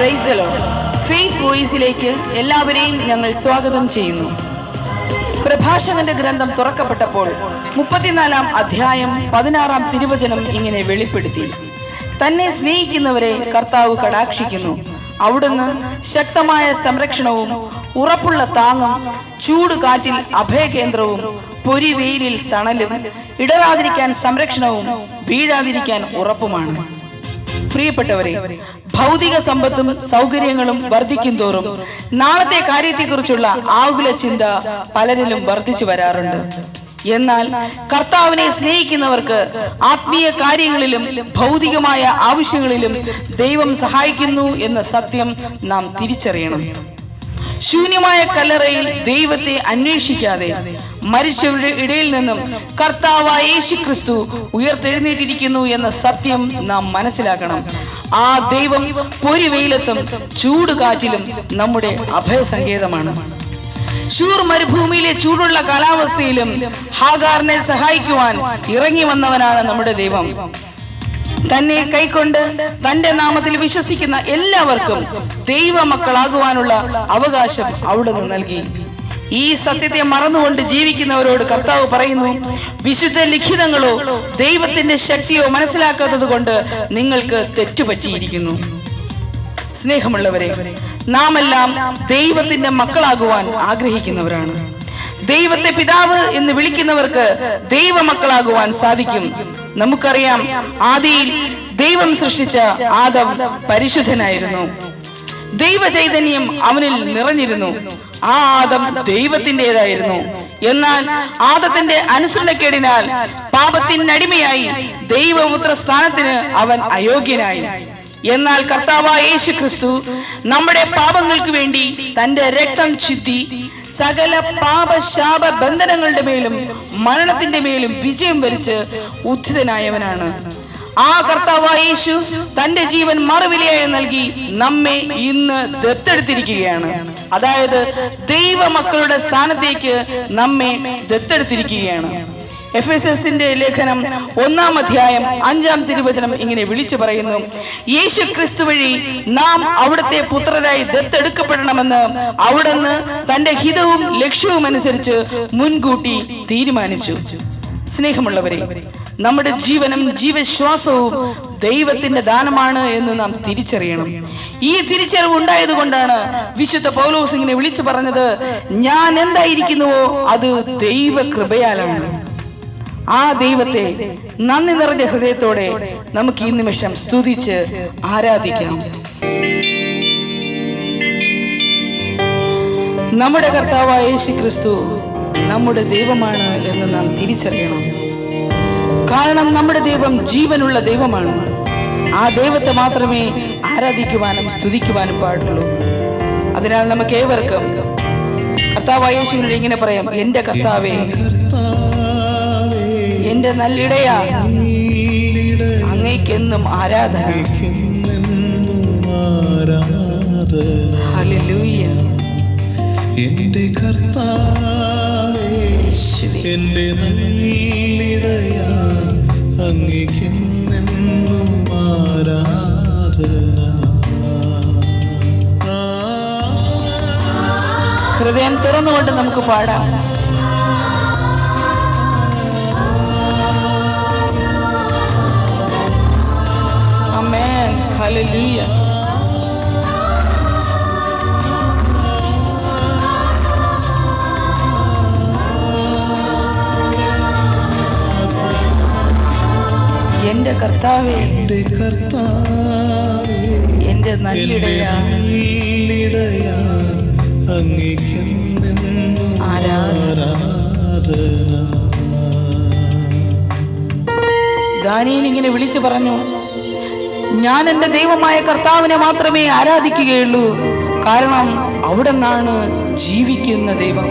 Praise the Lord. Faith വോയിസിലേക്ക് എല്ലാവരെയും ഞങ്ങൾ സ്വാഗതം ചെയ്യുന്നു. പ്രഭാഷകന്റെ ഗ്രന്ഥം തുറക്കപ്പെട്ടപ്പോൾ 34-ാം അധ്യായം 16-ാം തിരുവചനം ഇങ്ങനെ വെളിപ്പെടുത്തി: തന്നെ സ്നേഹിക്കുന്നവരെ കർത്താവ് കടാക്ഷിക്കുന്നു. അവിടുന്ന് ശക്തമായ സംരക്ഷണവും ഉറപ്പുള്ള താങ്ങും, ചൂട് കാറ്റിൽ അഭയകേന്ദ്രവും, പൊരിവെയിലിൽ തണലും, ഇടറാതിരിക്കാൻ സംരക്ഷണവും, വീഴാതിരിക്കാൻ ഉറപ്പുമാണ്. പ്രിയപ്പെട്ടവരെ, ഭൗതിക സമ്പത്തും സൗകര്യങ്ങളും വർദ്ധിക്കും തോറും നാളത്തെ കാര്യത്തെക്കുറിച്ചുള്ള ആകുല ചിന്ത പലരിലും വർദ്ധിച്ചു വരാറുണ്ട്. എന്നാൽ കർത്താവിനെ സ്നേഹിക്കുന്നവർക്ക് ആത്മീയ കാര്യങ്ങളിലും ഭൗതികമായ ആവശ്യങ്ങളിലും ദൈവം സഹായിക്കുന്നു എന്ന സത്യം നാം തിരിച്ചറിയണം. ശൂന്യമായ കല്ലറയിൽ ദൈവത്തെ അന്വേഷിക്കാതെ മരിച്ചവരുടെ ഇടയിൽ നിന്നും കർത്താവായ യേശുക്രിസ്തു ഉയർത്തെഴുന്നേറ്റിരിക്കുന്നു എന്ന സത്യം നാം മനസ്സിലാക്കണം. ആ ദൈവം പൊരിവെയിലത്തും ചൂടുകാറ്റിലും നമ്മുടെ അഭയസങ്കേതമാണ്. ശൂർ മരുഭൂമിയിലെ ചൂടുള്ള കാലാവസ്ഥയിലും ഹാഗാറിനെ സഹായിക്കുവാൻ ഇറങ്ങി വന്നവനാണ് നമ്മുടെ ദൈവം. തന്നെ കൈക്കൊണ്ട് തന്റെ നാമത്തിൽ വിശ്വസിക്കുന്ന എല്ലാവർക്കും ദൈവമക്കളാകുവാനുള്ള അവകാശം അവിടുന്ന് നൽകി. ഈ സത്യത്തെ മറന്നുകൊണ്ട് ജീവിക്കുന്നവരോട് കർത്താവ് പറയുന്നു: വിശുദ്ധ ലിഖിതങ്ങളോ ദൈവത്തിന്റെ ശക്തിയോ മനസ്സിലാക്കാത്തത് കൊണ്ട് നിങ്ങൾക്ക് തെറ്റുപറ്റിയിരിക്കുന്നു. സ്നേഹമുള്ളവരെ, നാം എല്ലാം ദൈവത്തിന്റെ മക്കളാകുവാൻ ആഗ്രഹിക്കുന്നവരാണ്. ദൈവത്തെ പിതാവ് എന്ന് വിളിക്കുന്നവർക്ക് ദൈവമക്കളാകുവാൻ സാധിക്കും. നമുക്കറിയാം, ആദിയിൽ ദൈവം സൃഷ്ടിച്ച ആദം പരിശുദ്ധനായിരുന്നു. ദൈവ ചൈതന്യം അവനിൽ നിറഞ്ഞിരുന്നു. ആ ആദം ദൈവത്തിൻ്റെതായിരുന്നു. എന്നാൽ ആദത്തിന്റെ അനുസരണക്കേടിനാൽ പാപത്തിനടിമയായി ദൈവപുത്ര സ്ഥാനത്തിന് അവൻ അയോഗ്യനായി. എന്നാൽ കർത്താവായ യേശുക്രിസ്തു നമ്മുടെ പാപങ്ങൾക്ക് വേണ്ടി തന്റെ രക്തം ചിന്തി സകല പാപശാപ ബന്ധനങ്ങളുടെ മേലും മരണത്തിന്റെ മേലും വിജയം വരിച്ച് ഉദ്ധിതനായവനാണ്. ആ കർത്താവായ യേശു തന്റെ ജീവൻ മറുവിലയായി നൽകി നമ്മെ ഇന്ന് ദത്തെടുത്തിരിക്കുകയാണ്. അതായത് ദൈവമക്കളുടെ സ്ഥാനത്തേക്ക് നമ്മെ ദത്തെടുത്തിരിക്കുകയാണ്. എഫെസസിന്റെ ലേഖനം 1-ാം അധ്യായം 5-ാം തിരുവചനം ഇങ്ങനെ വിളിച്ചു പറയുന്നു: യേശു ക്രിസ്തു വഴി നാം അവിടുത്തെ പുത്രരായി ദത്തെടുക്കപ്പെടണമെന്ന് അവിടുന്ന് തന്റെ ഹിതവും ലക്ഷ്യവും അനുസരിച്ച് മുൻകൂട്ടി തീരുമാനിച്ചു. സ്നേഹമുള്ളവരെ, നമ്മുടെ ജീവനും ജീവശ്വാസവും ദൈവത്തിന്റെ ദാനമാണ് എന്ന് നാം തിരിച്ചറിയണം. ഈ തിരിച്ചറിവ് ഉണ്ടായത് കൊണ്ടാണ് വിശുദ്ധ പൗലോസ് ഇങ്ങനെ വിളിച്ചു പറഞ്ഞത്: ഞാൻ എന്തായിരിക്കുന്നുവോ അത് ദൈവകൃപയാലാണ്. ആ ദൈവത്തെ നന്ദി നിറഞ്ഞ ഹൃദയത്തോടെ നമുക്ക് ഈ നിമിഷം സ്തുതിച്ച് ആരാധിക്കാം. നമ്മുടെ കർത്താവായ യേശുക്രിസ്തു നമ്മുടെ ദൈവമാണ് എന്ന് നാം തിരിച്ചറിയണം. കാരണം നമ്മുടെ ദൈവം ജീവനുള്ള ദൈവമാണ്. ആ ദൈവത്തെ മാത്രമേ ആരാധിക്കുവാനും സ്തുതിക്കുവാനും പാടുള്ളൂ. അതിനാൽ നമുക്ക് ഏവർക്കും കർത്താവായ യേശുവിനോട് ഇങ്ങനെ പറയാം: എന്റെ കർത്താവേ, എന്റെ നല്ലിടയാ, അങ്ങേക്കെന്നും ആരാധന. ഹല്ലേലൂയ. എന്റെ കർത്താവേ, എന്റെ നല്ലിടയാ, അങ്ങേക്കെന്നും ആരാധന. ഹൃദയം തുറന്നുകൊണ്ട് നമുക്ക് പാടാം. ആമേൻ. ഹല്ലേലൂയ. എന്റെ കർത്താവേ, എന്റെ നല്ലിടയാ, അങ്ങേക്കെന്നും ആരാധന. ദാനിയേൽ ഇങ്ങനെ വിളിച്ചു പറഞ്ഞു: ഞാൻ എന്റെ ദൈവമായ കർത്താവിനെ മാത്രമേ ആരാധിക്കുകയുള്ളൂ, കാരണം അവിടുന്നാണ് ജീവിക്കുന്ന ദൈവം.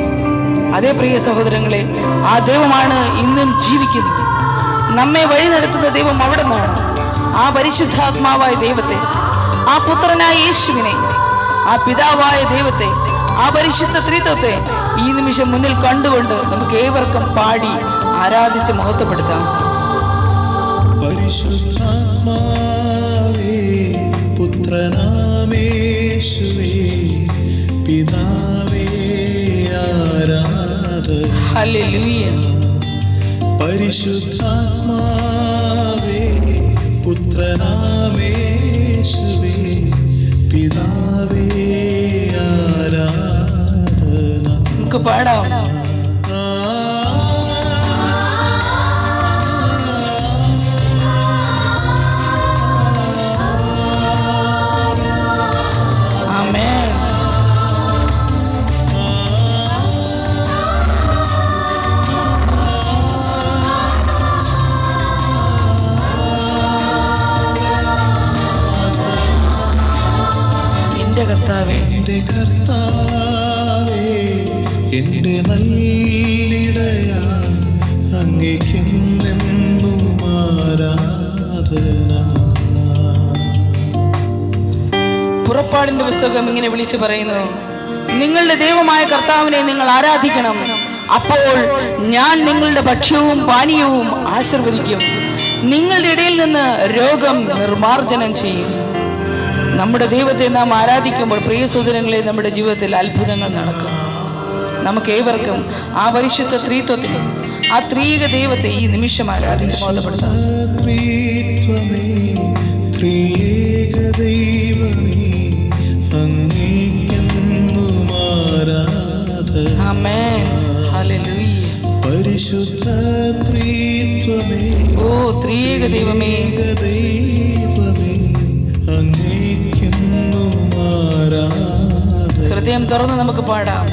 അതേ പ്രിയ സഹോദരങ്ങളെ, ആ ദൈവമാണ് ഇന്നും ജീവിക്കുന്നത്. നമ്മെ വഴി നടത്തുന്ന ദൈവം അവിടുന്നാണ്. ആ പരിശുദ്ധാത്മാവായ ദൈവത്തെ, ആ പുത്രനായ യേശുവിനെ, ആ പിതാവായ ദൈവത്തെ, ആ പരിശുദ്ധ ത്രിത്വത്തെ ഈ നിമിഷം മുന്നിൽ കണ്ടുകൊണ്ട് നമുക്ക് ഏവർക്കും പാടി ആരാധിച്ച് മഹത്വപ്പെടുത്താം. പരിശുദ്ധാത്മാവേ, പുത്രനാമേ പിതാവേ ആരാധന. ഹല്ലേലൂയ. പരിശുദ്ധാത്മാവേ പുത്രനാമേശുവേ പിതാവേ ആരാധന. നമുക്ക് പാടാം. ആമേൻ. എന്റെ കർത്താവേ, എന്റെ കർത്താവേ എന്റെ നല്ലിടയാ അങ്ങേക്കെന്നെന്നും ആരാധന. പുറപ്പാടിന്റെ പുസ്തകം ഇങ്ങനെ വിളിച്ചു പറയുന്നു, നിങ്ങളുടെ ദൈവമായ കർത്താവിനെ നിങ്ങൾ ആരാധിക്കണം, അപ്പോൾ ഞാൻ നിങ്ങളുടെ ഭക്ഷ്യവും പാനീയവും ആശീർവദിക്കും, നിങ്ങളുടെ ഇടയിൽ നിന്ന് രോഗം നിർമാർജനം ചെയ്യും. നമ്മുടെ ദൈവത്തെ നാം ആരാധിക്കുമ്പോൾ പ്രിയ സഹോദരങ്ങളെ, നമ്മുടെ ജീവിതത്തിൽ അത്ഭുതങ്ങൾ നടക്കും. നമുക്ക് ഏവർക്കും ആ പരിശുദ്ധ ത്രിത്വത്തിനെ, ആ ത്രിയേക ദൈവത്തെ ഈ നിമിഷം ആരാധിച്ച് ബോധപ്പെടുത്താം. ത്രിത്വമേ, ത്രിയേക ദൈവമേ, അങ്ങേക്കെന്നും ആരാധന. ആമേൻ. ഹല്ലേലൂയ. പരിശുദ്ധ ത്രിത്വമേ, ഓ ത്രിയേക ദൈവമേ, ദൈവമേ, അങ്ങേക്കെന്നും ആരാധന. ഹൃദയം തുറന്ന് നമുക്ക് പാടാം.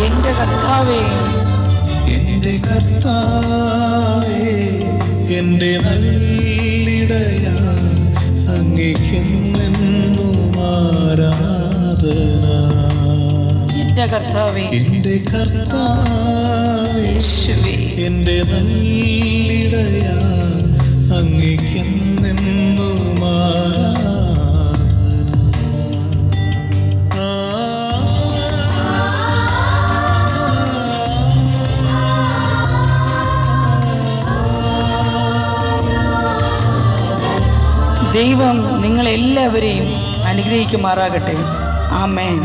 എന്റെ കർത്താവേ, എന്റെ കർത്താവേ എന്റെ നല്ലിടയാ അങ്ങേക്കെന്നെന്നും ആരാധന. എന്റെ കർത്താവേ, എന്റെ കർത്താവേ യേശുവേ, എന്റെ നല്ലിടയാ അങ്ങേക്കെന്നെന്നും ആരാധന. ദൈവം നിങ്ങളെല്ലാവരെയും അനുഗ്രഹിക്കുമാറാകട്ടെ. ആമേൻ.